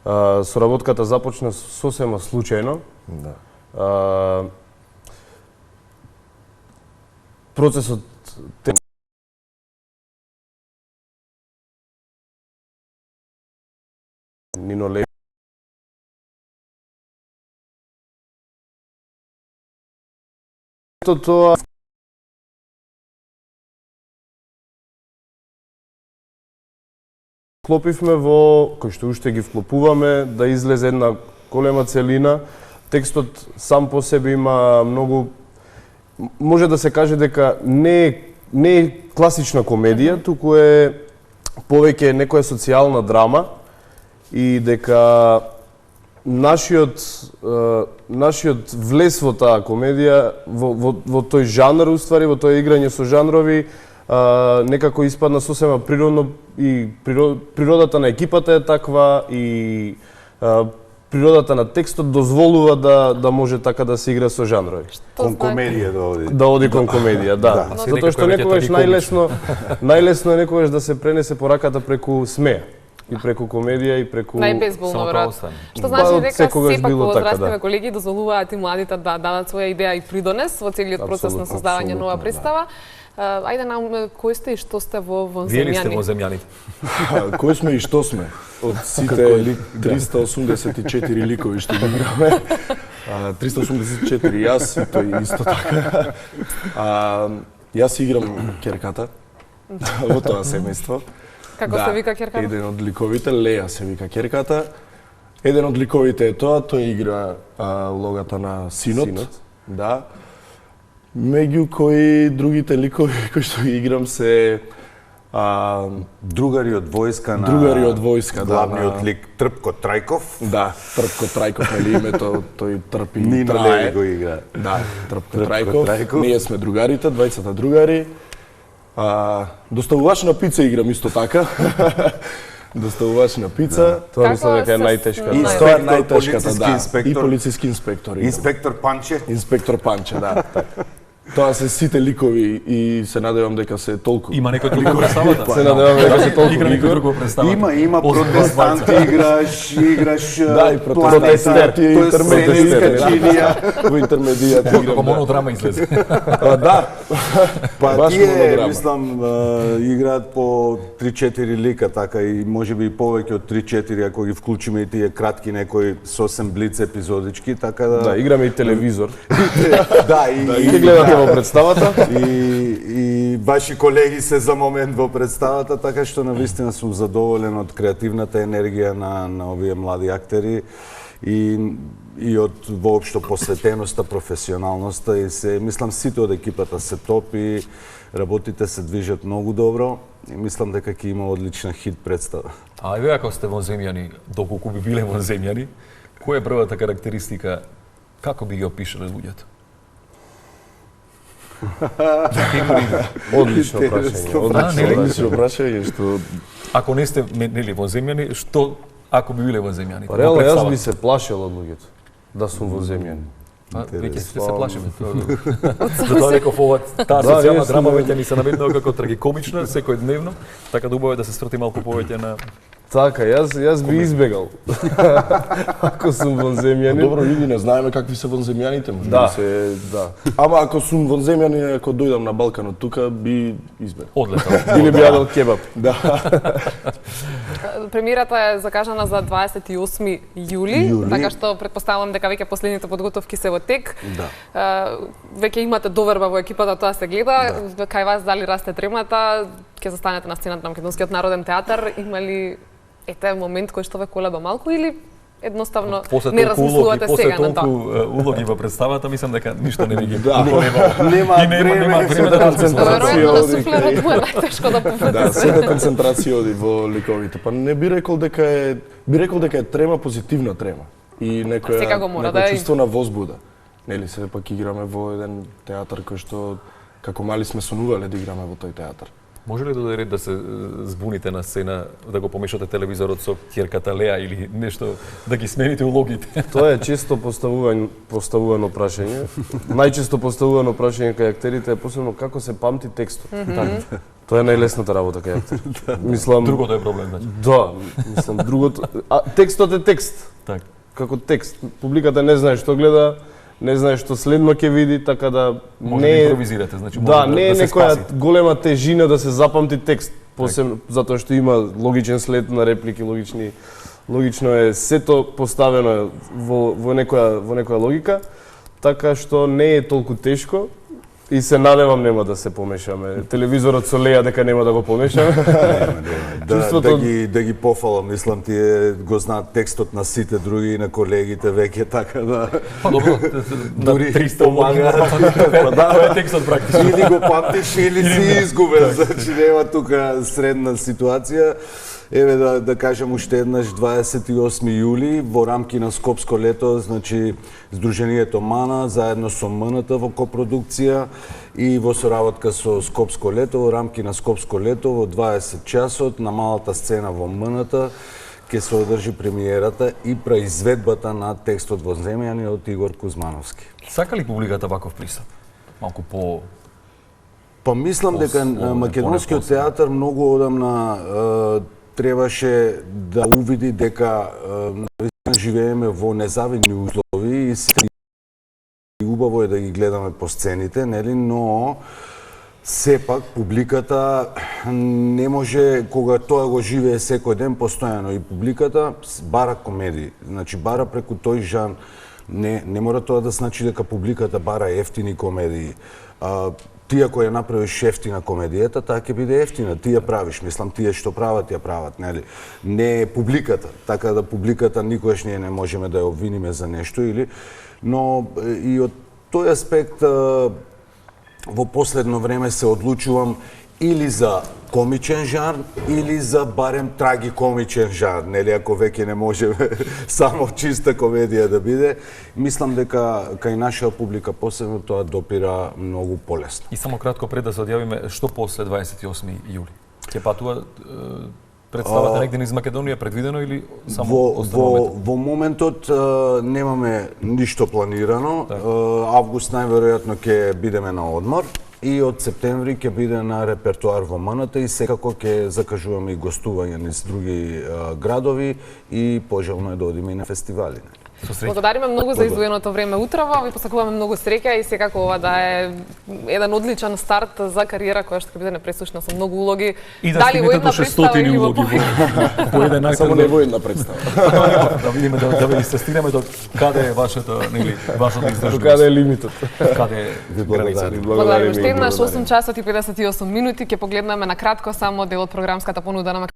Соработката започна сосема случајно. Да. Процесот Нино Ле тоа вклопивме во кој што уште ги вклопуваме да излезе една голема целина. Текстот сам по себе има многу, може да се каже дека не е класична комедија, туку е повеќе некоја социјална драма и дека нашиот влез во таа комедија, во тој жанр, уствари, во тој играње со жанрови, некако испадна сосема природно и природата на екипата е таква и природата на текстот дозволува да може така да се игра со жанрови. Кон комедија да оди. Да оди кон комедија, да. Затоа што некогаш најлесно е некогаш да се пренесе пораката преку смеа. И преку комедија и преку најбезболно веројатно. Што значи дека сепак возрастните колеги дозволуваат и младите да дадат своја идеја и придонес во целиот процес на создавање нова представа. Ајде нам кој сте и што сте во Вонземјани? Вие ли сте вонземјаните? Кој сме и што сме? Од сите 384 ликови што ги играме. 384 јас и тој исто така. Јас играм ќерката во тоа семејство. Како се вика ќерката? Еден од ликовите, Леја се вика ќерката. Еден од ликовите е тоа, тој игра улогата на синот. Да. Меѓу кои другите ликови кои што ги играм се другари од војска на главниот лик Трпко Трајков. Да, Трпко Трајков, нели името, тој трпи и Нино Ле го игра. Да, Трпко Трајков. Ние сме другарите, двајцата другари. Доставувач на пица играм исто така. Доставувач на пица. Тоа мислам дека е најтешка. Тоа е најтешката, да. И полициски инспектор. Инспектор Панче. Инспектор Панче, да. Тоа се сите ликови и се надевам дека се толку. Има некој друг во представата? Се надевам дека се толку некој друг во представата. Има протестанти, играш да, и протестанти, интермедија. Во интермедијата играм. Како монодрама излезе. Да. Па тие, мислам, играат по 3-4 лика така и можеби и повеќе од 3-4 ако ги вклучиме и тие кратки некои сосем блиц епизодички, така да. Да, играме и телевизор. Да, и гледате во представата. И ваши колеги се за момент во представата, така што навистина сум задоволен од креативната енергија на овие млади актери и од воопшто посветеноста, професионалноста и се мислам сите од екипата се топ и работите се движат многу добро и мислам дека ќе има одлична хит представа. А вие ако сте вонземјани, доколку би биле вонземјани, која е првата карактеристика, како би ги опишале луѓето? Одлично прашање. Одлично прашање што ако не сте нели вонземјани, што ако би биле вонземјани? Па реално јас би се плашел од луѓето да сум вонземјани. Веќе се плашиме. Затоа реков ова таа социјална драма веќе ни се наметнува како трагикомична секојдневно, така да убаво да се сврти малку повеќе на Така, јас би избегал. Ако сум вонземјанин. Добро, ние не знаеме какви се вонземјаните, може да се, да. Ама ако сум вонземјанин, ако дојдам на Балканот тука, би избегал. Одлетал. Или би јадел кебаб. Да. Премиерата е закажана за 28 јули, така што претпоставувам дека веќе последните подготовки се во тек. Да. Веќе имате доверба во екипата, тоа се гледа. Да. Кај вас дали расте тремата? Ќе застанете на сцената на Македонскиот народен театар? Има ли момент кој што ве колеба малку или едноставно не размислувате сега на тоа? После толку улоги во представата, мислам дека ништо не ги нема време да размислувате. Веројатно на суфлерот му е најтешко да попреде. Да, сета концентрација оди во ликовите. Па не би рекол дека е трема, позитивна трема и некоја чувство на возбуда. Нели се пак играме во еден театар кој што како мали сме сонувале да играме во тој театар. Може ли да ред да се збуните на сцена, да го помешате телевизорот со ќерката Леа или нешто, да ги смените улогите? Тоа е често поставувано прашање. Најчесто поставувано прашање кај актерите е посебно како се памти текстот. Тоа е најлесната работа кај актер. Мислам, Другото е проблем, значи. да, мислам другото. Текстот е текст. Така. Како текст. Публиката не знае што гледа, не знае што следно ќе види, така да Може не да е импровизирате, значи може да, не е се некоја спасите. голема тежина да се запамти текст, посебно затоа што има логичен след на реплики, логично е сето поставено во некоја логика, така што не е толку тешко. И се надевам нема да се помешаме. Телевизорот со Леја дека нема да го помешаме. Да ги пофалам, мислам тие го знаат текстот на сите други и на колегите веќе така да. Па добро, Дури 300 помага. Тоа е текстот практично. Или го памтиш или си изгубен, значи нема тука средна ситуација. Еве да кажем уште еднаш 28 јули во рамки на Скопско лето, значи Сдруженијето МАНА заедно со МНТ во копродукција и во соработка со Скопско лето во рамки на Скопско лето во 20 часот на малата сцена во МНТ ќе се одржи премиерата и произведбата на текстот во земјани од Игор Кузмановски. Сака ли публиката ваков пристап? Малку по Па мислам дека македонскиот театар многу одамна требаше да увиди дека живееме во незавидни услови и убаво е да ги гледаме по сцените, нели, но сепак публиката не може, кога тоа го живее секој ден постојано, и публиката бара комедии, значи бара преку тој жан. Не мора тоа да значи дека публиката бара ефтини комедии. Ти ако ја направиш ефтина комедијата, таа ќе биде ефтина. Ти ја правиш, мислам, тие што прават, ја прават, нели? Не е публиката, така да публиката никогаш ние не можеме да ја обвиниме за нешто, или, но и од тој аспект во последно време се одлучувам или за комичен жанр, или за барем трагикомичен жанр, нели, ако веќе не можеме само чиста комедија да биде. Мислам дека кај нашата публика посебно тоа допира многу полесно. И само кратко пред да се одјавиме, што после 28 јули? Ќе патува представата негде низ Македонија предвидено или само во моментот немаме ништо планирано. Август најверојатно ќе бидеме на одмор и од септември ќе биде на репертоар во МНТ и секако ќе закажуваме и гостување низ други градови и пожелно е да одиме и на фестивали. Благодариме многу за издвоеното време утрово, ви посакуваме многу среќа и секако ова да е еден одличен старт за кариера која што ќе биде непресушна со многу улоги. И да стигнете до 600 улоги по еден актер. Само не во една представа. Да видиме да ви се стигнеме до каде е вашето издржливост. До каде е лимитот. Каде е границата. Благодариме уште еднаш 8 часот и 58 минути ќе погледнеме на кратко само дел од програмската понуда на